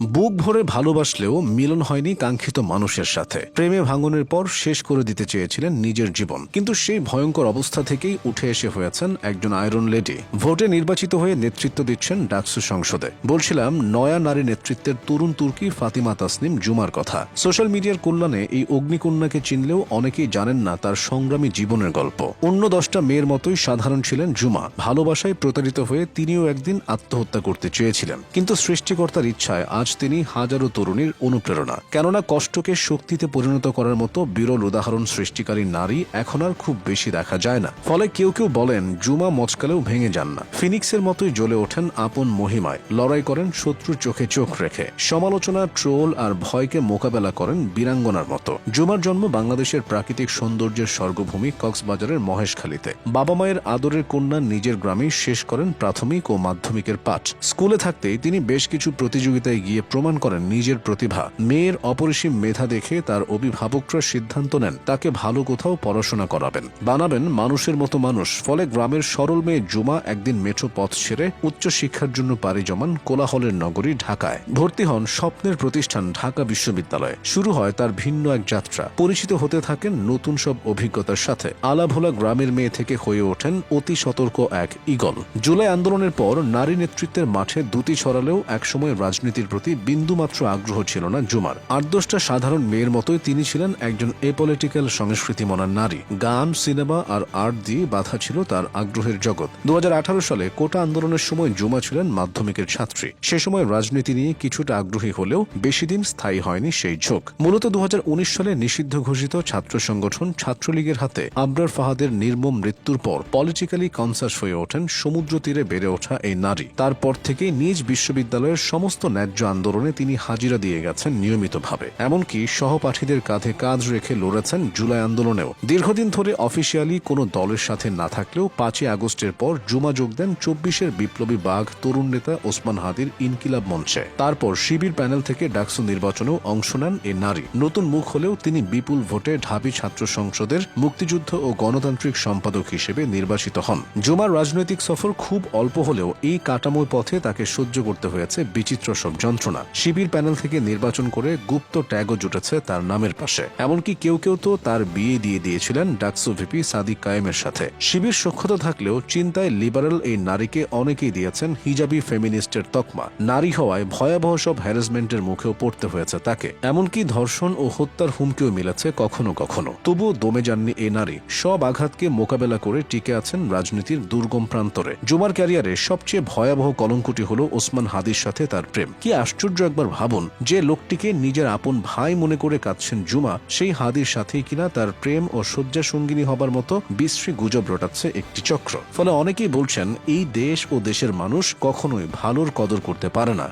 বুক ভরে ভালোবাসলেও মিলন হয়নি কাঙ্ক্ষিত মানুষের সাথে। প্রেমে ভাঙনের পর শেষ করে দিতে চেয়েছিলেন নিজের জীবন, কিন্তু সেই ভয়ঙ্কর অবস্থা থেকেই উঠে এসে হয়েছেন একজন আয়রন লেডি। ভোটে নির্বাচিত হয়ে নেতৃত্ব দিচ্ছেন ডাকসু সংসদে। বলছিলাম নয়া নারী নেতৃত্বের তরুণ তুর্কি ফাতিমা তাসনিম জুমার কথা। সোশ্যাল মিডিয়ার কল্যাণে এই অগ্নিকন্যাকে চিনলেও অনেকেই জানেন না তার সংগ্রামী জীবনের গল্প। অন্য 10টা মেয়ের মতোই সাধারণ ছিলেন জুমা। ভালোবাসায় প্রতারিত হয়ে তিনিও একদিন আত্মহত্যা করতে চেয়েছিলেন, কিন্তু সৃষ্টিকর্তার ইচ্ছায় আজ তিনি হাজারো তরুণীর অনুপ্রেরণা। কেননা কষ্টকে শক্তিতে পরিণত করার মতো বিরল উদাহরণ সৃষ্টিকারী নারী এখন আর খুব বেশি দেখা যায় না। ফলে কেউ কেউ বলেন জুমা মচকালেও ভেঙে যান না, ফিনিক্সের মতোই জ্বলে ওঠেন আপন মহিমায়। লড়াই করেন শত্রুর চোখে চোখ রেখে, সমালোচনা, ট্রোল আর ভয়কে মোকাবেলা করেন বীরাঙ্গনার মতো। জুমার জন্ম বাংলাদেশের প্রাকৃতিক সৌন্দর্যের স্বর্গভূমি কক্সবাজারের মহেশখালীতে। বাবা মায়ের আদরের কন্যা নিজের গ্রামেই শেষ করেন প্রাথমিক ও মাধ্যমিকের পাঠ। স্কুলে থাকতেই তিনি বেশ কিছু প্রতিযোগিতায় গিয়ে প্রমাণ করেন নিজের প্রতিভা। মেয়ের অপরিসীম মেধা দেখে তার অভিভাবকরা সিদ্ধান্ত নেন তাকে ভালো কোথাও পড়াশোনা করাবেন, বানাবেন মানুষের মতো মানুষ। ফলে গ্রামের সরল মেয়ে জুমা একদিন মেঠো পথ ছেড়ে উচ্চ শিক্ষার জন্য পাড়ি জমান কোলাহলের নগরী ঢাকায়। ভর্তি হন স্বপ্নের প্রতিষ্ঠান ঢাকা বিশ্ববিদ্যালয়ে। শুরু হয় তার ভিন্ন এক যাত্রা। পরিচিত হতে থাকেন নতুন সব অভিজ্ঞতার সাথে। আলাভোলা গ্রামের মেয়ে থেকে হয়ে ওঠেন অতি সতর্ক এক ঈগল। জুলাই আন্দোলনের পর নারী নেতৃত্বের মাঠে দুটি ছড়ালেও একসময় রাজনীতির প্রতি বিন্দুমাত্র আগ্রহ ছিল না জুমার। 8-10টা সাধারণ মেয়ের মতোই তিনি ছিলেন একজন এপলিটিক্যাল সংস্কৃতিমনা নারী। গান, সিনেমা আর আর্ট দিয়ে বাধা ছিল তার আগ্রহের জগৎ। 2018 সালে কোটা আন্দোলনের সময় জুমা ছিলেন মাধ্যমিকের ছাত্রী। সে সময় রাজনীতি নিয়ে কিছুটা আগ্রহী হলেও বেশি দিন স্থায়ী হয়নি সেই ঝোঁক। মূলত 2019 সালে নিষিদ্ধ ঘোষিত ছাত্র সংগঠন ছাত্রলীগের হাতে আবরার ফাহাদের নির্মম মৃত্যুর পর পলিটিক্যালি কনসাস হয়ে ওঠেন সমুদ্র তীরে বেড়ে ওঠা এই নারী। তারপর থেকে নিজ বিশ্ববিদ্যালয়ের সমস্ত ন্যায্য আন্দোলনে তিনি হাজিরা দিয়ে গেছেন নিয়মিতভাবে। এমনকি সহপাঠীদের কাঁধে কাঁধ রেখে লড়েছেন জুলাই আন্দোলনেও। দীর্ঘদিন ধরে অফিসিয়ালি কোনো দলের সাথে না থাকলেও 5ই আগস্টের পর জুমা যোগ দেন 24-এর বিপ্লবী বাঘ তরুণ নেতা ওসমান হাদির ইনকিলাব মঞ্চে। তারপর শিবির প্যানেল থেকে ডাকসু নির্বাচনেও অংশ নেন এ নারী। নতুন মুখ হলেও তিনি বিপুল ভোটে ঢাবি ছাত্র সংসদের মুক্তিযুদ্ধ ও গণতান্ত্রিক সম্পাদক হিসেবে নির্বাচিত হন। জুমার রাজনৈতিক সফর খুব অল্প হলেও এই কাটাময় পথে তাকে সহ্য করতে হয়েছে বিচিত্র সব যন্ত্রণা। শিবির প্যানেল থেকে নির্বাচন করে গুপ্ত ট্যাগও জুটেছে তার নামের পাশে। এমনকি কেউ কেউ তো তার বিয়ে দিয়ে দিয়েছিলেন ডাকসু ভিপি সাদিক কায়েমের সাথে। শিবির সখ্যতা থাকলেও চিন্তায় লিবারেল এই নারীকে অনেকেই দিয়েছেন হিজাবি ফেমিনিস্টের তকমা। নারী হওয়ায় ভয়াবহ সব হ্যারাসমেন্টের মুখেও পড়তে হয়েছে তাকে। এমনকি ধর্ষণ ও হত্যার হুমকিও মিলেছে কখনো কখনো। তবুও দমে যাননি এই নারী। সব আঘাতকে মোকাবেলা করে টিকে আছেন রাজনীতির দুর্গম প্রান্তরে। জুমার ক্যারিয়ারে সবচেয়ে ভয়াবহ কলঙ্কটি হলো ওসমান হাদির সাথে তার প্রেম। কি আশ্চর্য একবার ভাবুন, যে লোকটিকে নিজের আপন ভাই মনে করে কাঁদছেন জুমা, সেই হাদির সাথেই কিনা তার প্রেম ও শয্যা সঙ্গিনী হবার মতো বিশ্রী গুজব রটাচ্ছে একটি চক্র। ফলে অনেকেই বলছেন এই দেশ ও দেশের মানুষ কখনোই ভালোর কদর করতে পারে না।